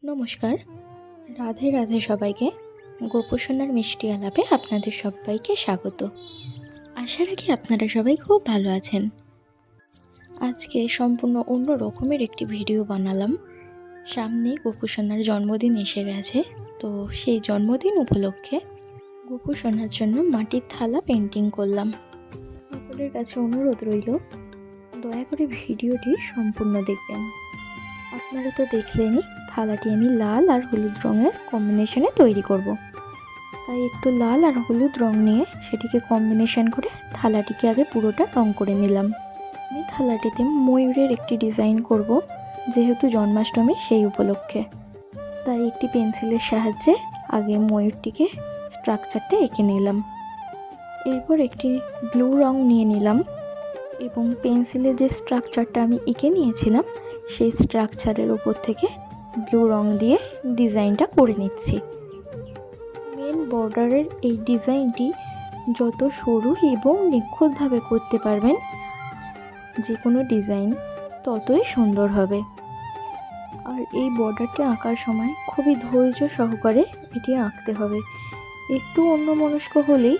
নমস্কার, রাধে রাধে সবাইকে। গোপসোনার মিষ্টি আলাপে আপনাদের সবাইকে স্বাগত। আশা রাখি আপনারা সবাই খুব ভালো আছেন। আজকে সম্পূর্ণ অন্য রকমের একটি ভিডিও বানালাম। সামনে গোপসোনার জন্মদিন এসে গেছে, তো সেই জন্মদিন উপলক্ষে গোপসোনার জন্য মাটির থালা পেন্টিং করলাম। সকলের কাছে অনুরোধ রইল, দয়া করে ভিডিওটি সম্পূর্ণ দেখবেন। আপনারা তো দেখলেনই, থালাটি আমি লাল আর হলুদ রঙের কম্বিনেশনে তৈরি করব। তাই একটু লাল আর হলুদ রং নিয়ে সেটিকে কম্বিনেশন করে থালাটিকে আগে পুরোটা রং করে নিলাম। আমি থালাটিতে ময়ূরের একটি ডিজাইন করব, যেহেতু জন্মাষ্টমী সেই উপলক্ষে। তাই একটি পেন্সিলের সাহায্যে আগে ময়ূরটিকে স্ট্রাকচারটা এঁকে নিলাম। এরপর একটি ব্লু রং নিয়ে নিলাম এবং পেন্সিলের যে স্ট্রাকচারটা আমি এঁকে নিয়েছিলাম সেই স্ট্রাকচারের উপর থেকে ব্লু রং দিয়ে ডিজাইনটা করে নিচ্ছি। মেন বর্ডারের এই ডিজাইনটি যত সরু এবং নিখুঁতভাবে করতে পারবেন যে কোনো ডিজাইন, ততই সুন্দর হবে। আর এই বর্ডারটি আঁকার সময় খুবই ধৈর্য সহকারে এটি আঁকতে হবে। একটু অন্যমনস্ক হলেই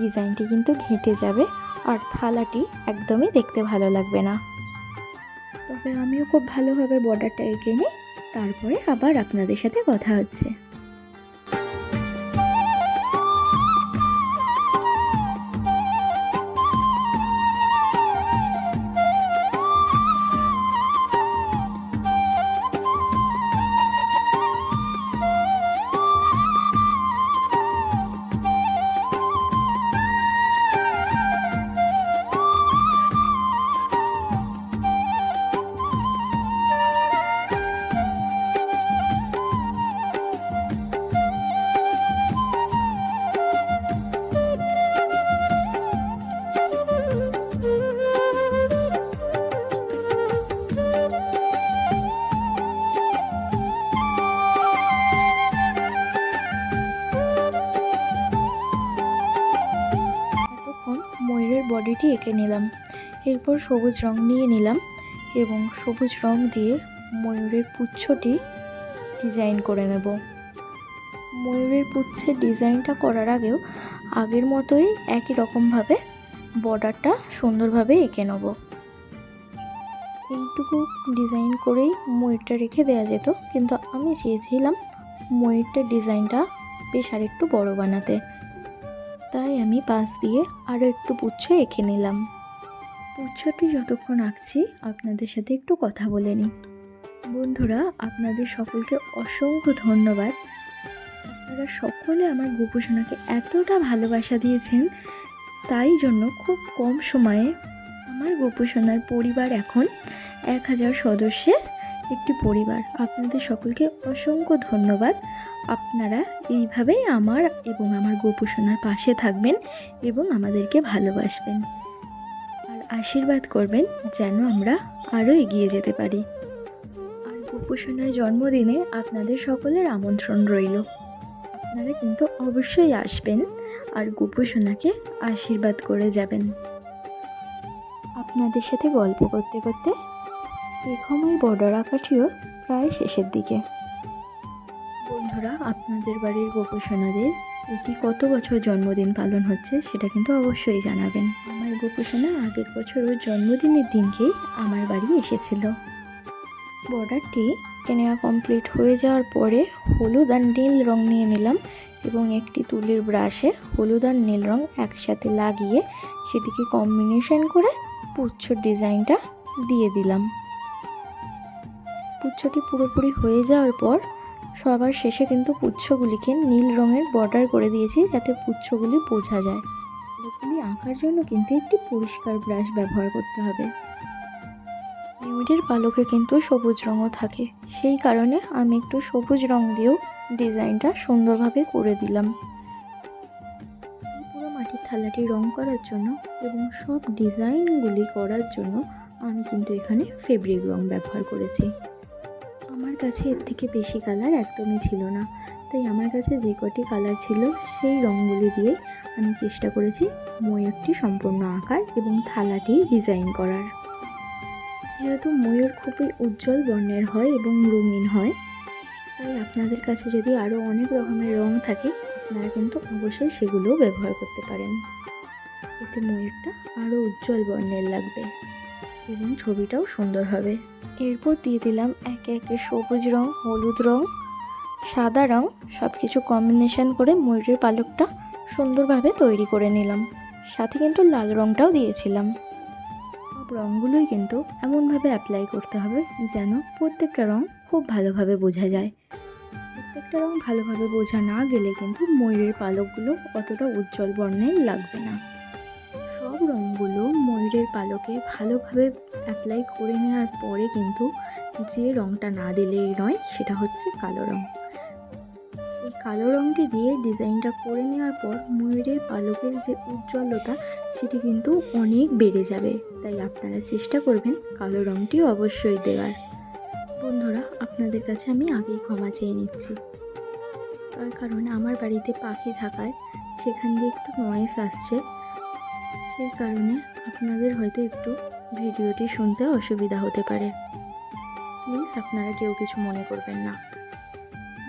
ডিজাইনটি কিন্তু ঘেঁটে যাবে আর থালাটি একদমই দেখতে ভালো লাগবে না। তবে আমিও খুব ভালোভাবে বর্ডারটা এঁকে নিই, তারপরে আবার আপনাদের সাথে কথা হচ্ছে। ময়ূরের বডিটি এঁকে নিলাম। এরপর সবুজ রং নিয়ে নিলাম এবং সবুজ রং দিয়ে ময়ূরের পুচ্ছটি ডিজাইন করে নেব। ময়ূরের পুচ্ছের ডিজাইনটা করার আগেও আগের মতোই একই রকমভাবে বর্ডারটা সুন্দরভাবে এঁকে নেব। এইটুকু ডিজাইন করেই ময়ূরটা রেখে দেওয়া যেত, কিন্তু আমি চেয়েছিলাম ময়ূরটার ডিজাইনটা বেশ আর একটু বড় বানাতে। তাই আমি পাশ দিয়ে আরও একটু পুচ্ছ এঁকে নিলাম। পুচ্ছটি যতক্ষণ আঁকছি আপনাদের সাথে একটু কথা বলে নিই। বন্ধুরা, আপনাদের সকলকে অসংখ্য ধন্যবাদ। আপনারা সকলে আমার গোপসোনাকে এতটা ভালোবাসা দিয়েছেন, তাই জন্য খুব কম সময়ে আমার গোপসোনার পরিবার এখন 1000 সদস্যের একটি পরিবার। আপনাদের সকলকে অসংখ্য ধন্যবাদ। আপনারা এইভাবেই আমার এবং আমার গোপসোনার পাশে থাকবেন এবং আমাদেরকে ভালোবাসবেন আর আশীর্বাদ করবেন যেন আমরা আরও এগিয়ে যেতে পারি। আর গোপসোনার জন্মদিনে আপনাদের সকলের আমন্ত্রণ রইল। আপনারা কিন্তু অবশ্যই আসবেন আর গোপসোনাকে আশীর্বাদ করে যাবেন। আপনাদের সাথে গল্প করতে করতে রেখমের বর্ডার আঁকাটিও প্রায় শেষের দিকে। বন্ধুরা, আপনাদের বাড়ির গোপসোনাদের এটি কত বছর জন্মদিন পালন হচ্ছে সেটা কিন্তু অবশ্যই জানাবেন। আমার গোপসোনা আগের বছর ওর জন্মদিনের দিনকেই আমার বাড়ি এসেছিল। বর্ডারটি নেওয়া কমপ্লিট হয়ে যাওয়ার পরে হলুদ আর নীল রং নিয়ে নিলাম এবং একটি তুলির ব্রাশে হলুদ আর নীল রং একসাথে লাগিয়ে সেটিকে কম্বিনেশন করে পুচ্ছর ডিজাইনটা দিয়ে দিলাম। পুচ্ছটি পুরোপুরি হয়ে যাওয়ার পর সবার শেষে কিন্তু পুচ্ছগুলিকে নীল রঙের বর্ডার করে দিয়েছি, যাতে পুচ্ছগুলি বোঝা যায়। এগুলি আঁকার জন্য কিন্তু একটি পরিষ্কার ব্রাশ ব্যবহার করতে হবে। ময়ূরের পালকে কিন্তু সবুজ রঙও থাকে, সেই কারণে আমি একটু সবুজ রং দিয়েও ডিজাইনটা সুন্দরভাবে করে দিলাম। এই পুরো মাটির থালাটি রং করার জন্য এবং সব ডিজাইনগুলি করার জন্য আমি কিন্তু এখানে ফেব্রিক রং ব্যবহার করেছি। আমার কাছে এর থেকে বেশি কালার একদমই ছিল না, তাই আমার কাছে যে কটি কালার ছিল সেই রঙগুলি দিয়ে আমি চেষ্টা করেছি ময়ূরটি সম্পূর্ণ আঁকার এবং থালাটি ডিজাইন করার। যেহেতু ময়ূর খুবই উজ্জ্বল বর্ণের হয় এবং রঙিন হয়, তাই আপনাদের কাছে যদি আরও অনেক রকমের রং থাকে আপনারা কিন্তু অবশ্যই সেগুলোও ব্যবহার করতে পারেন। এতে ময়ূরটা আরও উজ্জ্বল বর্ণের লাগবে এবং ছবিটাও সুন্দর হবে। এরপর দিয়ে দিলাম একে একে সবুজ রং, হলুদ রং, সাদা রং, সব কিছু কম্বিনেশন করে ময়ূরের পালকটা সুন্দরভাবে তৈরি করে নিলাম। সাথে কিন্তু লাল রংটাও দিয়েছিলাম। সব রঙগুলোই কিন্তু এমনভাবে অ্যাপ্লাই করতে হবে যেন প্রত্যেকটা রং খুব ভালোভাবে বোঝা যায়। প্রত্যেকটা রং ভালোভাবে বোঝা না গেলে কিন্তু ময়ূরের পালকগুলো অতটা উজ্জ্বল বর্ণের লাগবে না। সব রঙগুলো ময়ূরের পালকে ভালোভাবে অ্যাপ্লাই করে নেওয়ার পরে কিন্তু যে রঙটা না দিলেই নয় সেটা হচ্ছে কালো রং। এই কালো রঙটি দিয়ে ডিজাইনটা করে নেওয়ার পর ময়ূরের পালকের যে উজ্জ্বলতা সেটি কিন্তু অনেক বেড়ে যাবে। তাই আপনারা চেষ্টা করবেন কালো রঙটি অবশ্যই দেওয়ার। বন্ধুরা, আপনাদের কাছে আমি আগেই ক্ষমা চেয়ে নিচ্ছি, তার কারণ আমার বাড়িতে পাখি থাকায় সেখান দিয়ে একটু নয়েজ আসছে, সেই কারণে আপনাদের হয়তো একটু ভিডিওটি শুনতে অসুবিধা হতে পারে। প্লিজ আপনারা কেউ কিছু মনে করবেন না।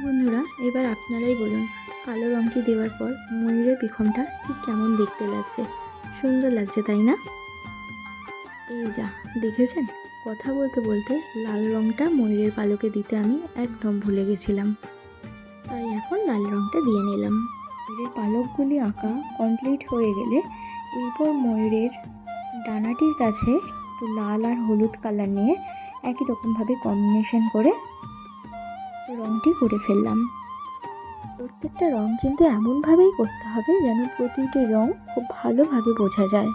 বন্ধুরা, এবার আপনারাই বলুন কালো রঙটি দেওয়ার পর ময়ূরের পেখমটা ঠিক কেমন দেখতে লাগছে? সুন্দর লাগছে তাই না? এই যা দেখেছেন, কথা বলতে বলতে লাল রঙটা ময়ূরের পালকে দিতে আমি একদম ভুলে গেছিলাম, তাই এখন লাল রঙটা দিয়ে নিলাম। ময়ূরের পালকগুলি আঁকা কমপ্লিট হয়ে গেলে এরপর ময়ূরের ডানাটির কাছে একটু লাল আর হলুদ কালার নিয়ে একই রকমভাবে কম্বিনেশন করে রঙটি করে ফেললাম। প্রত্যেকটা রং কিন্তু এমনভাবেই করতে হবে যেন প্রতিটি রং খুব ভালোভাবে বোঝা যায়।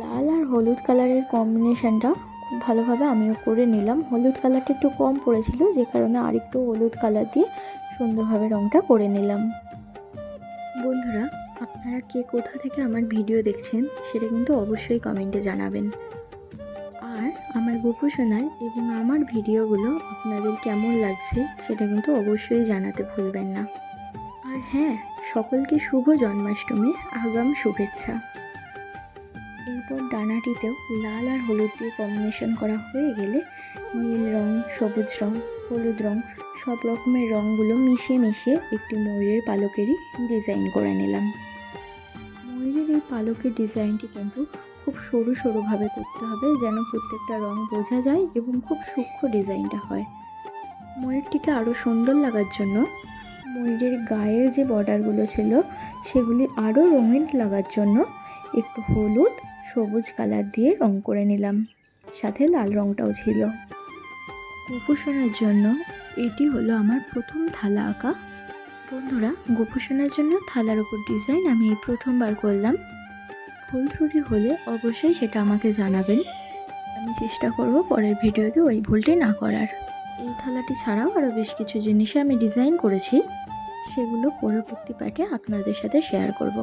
লাল আর হলুদ কালারের কম্বিনেশনটা খুব ভালোভাবে আমিও করে নিলাম। হলুদ কালারটা একটু কম পড়েছিল, যে কারণে আরেকটু হলুদ কালার দিয়ে সুন্দরভাবে রঙটা করে নিলাম। বন্ধুরা, আপনারা কে কোথা থেকে আমার ভিডিও দেখছেন সেটা কিন্তু অবশ্যই কমেন্টে জানাবেন। আর আমার গোপু সোনার এবং আমার ভিডিওগুলো আপনাদের কেমন লাগছে সেটা কিন্তু অবশ্যই জানাতে ভুলবেন না। আর হ্যাঁ, সকলকে শুভ জন্মাষ্টমীর আগাম শুভেচ্ছা। এরপর ডানাটিতেও লাল আর হলুদ দিয়ে কম্বিনেশন করা হয়ে গেলে নীল রং, সবুজ রং, হলুদ রং সব রকমের রঙগুলো মিশিয়ে মিশিয়ে একটি ময়ূরের পালকেরই ডিজাইন করে নিলাম। ময়ূরের এই পালকের ডিজাইনটি কিন্তু খুব সরু সরুভাবে করতে হবে যেন প্রত্যেকটা রং বোঝা যায় এবং খুব সূক্ষ্ম ডিজাইনটা হয়। ময়ূরটিকে আরও সুন্দর লাগার জন্য ময়ূরের গায়ের যে বর্ডারগুলো ছিল সেগুলি আরও রঙিন লাগার জন্য একটু হলুদ, সবুজ কালার দিয়ে রং করে নিলাম, সাথে লাল রঙটাও ছিল। গোপুসোনার জন্য এটি হলো আমার প্রথম থালা আঁকা। বন্ধুরা, গোপুসোনার জন্য থালার উপর ডিজাইন আমি এই প্রথমবার করলাম। ভুল ত্রুটি হলে অবশ্যই সেটা আমাকে জানাবেন, আমি চেষ্টা করব পরের ভিডিওতে ওই ভুলটি না করার। এই থালাটি ছাড়াও আরও বেশ কিছু জিনিসে আমি ডিজাইন করেছি, সেগুলো পরবর্তী পার্টে আপনাদের সাথে শেয়ার করব।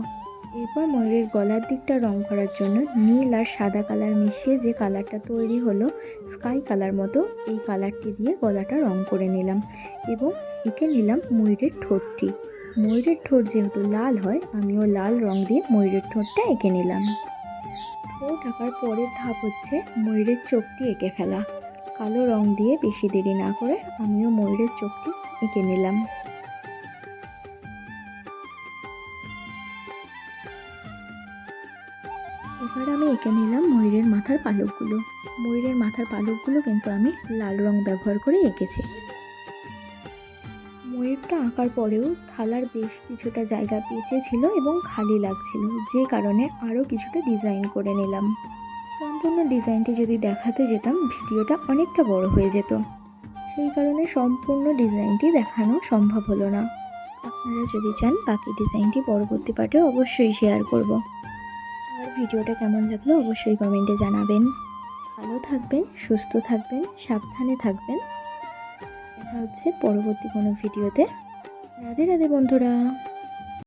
এরপর ময়ূরের গলার দিকটা রং করার জন্য নীল আর সাদা কালার মিশিয়ে যে কালারটা তৈরি হলো স্কাই কালার মতো, এই কালারটি দিয়ে গলাটা রং করে নিলাম এবং এঁকে নিলাম ময়ূরের ঠোঁটটি। ময়ূরের ঠোঁট যেহেতু লাল হয়, আমিও লাল রং দিয়ে ময়ূরের ঠোঁটটা এঁকে নিলাম। ঠোঁট আঁকার পরের ধাপ হচ্ছে ময়ূরের চোখটি এঁকে ফেলা। কালো রং দিয়ে বেশি দেরি না করে আমিও ময়ূরের চোখটি এঁকে নিলাম। এবার আমি এঁকে নিলাম ময়ূরের মাথার পালকগুলো। ময়ূরের মাথার পালকগুলো কিন্তু আমি লাল রং ব্যবহার করে এঁকেছি। ময়ূরটা আঁকার পরেও থালার বেশ কিছুটা জায়গা বেঁচে ছিল এবং খালি লাগছিল, যে কারণে আরও কিছুটা ডিজাইন করে নিলাম। সম্পূর্ণ ডিজাইনটি যদি দেখাতে যেতাম ভিডিওটা অনেকটা বড় হয়ে যেত, সেই কারণে সম্পূর্ণ ডিজাইনটি দেখানো সম্ভব হলো না। আপনারা যদি চান বাকি ডিজাইনটি পরবর্তী পার্টে অবশ্যই শেয়ার করব। আর ভিডিওটা কেমন লাগলো অবশ্যই কমেন্টে জানাবেন। ভালো থাকবেন, সুস্থ থাকবেন, সাবধানে থাকবেন। দেখা হচ্ছে পরবর্তী কোনো ভিডিওতে। রাধে রাধে বন্ধুরা।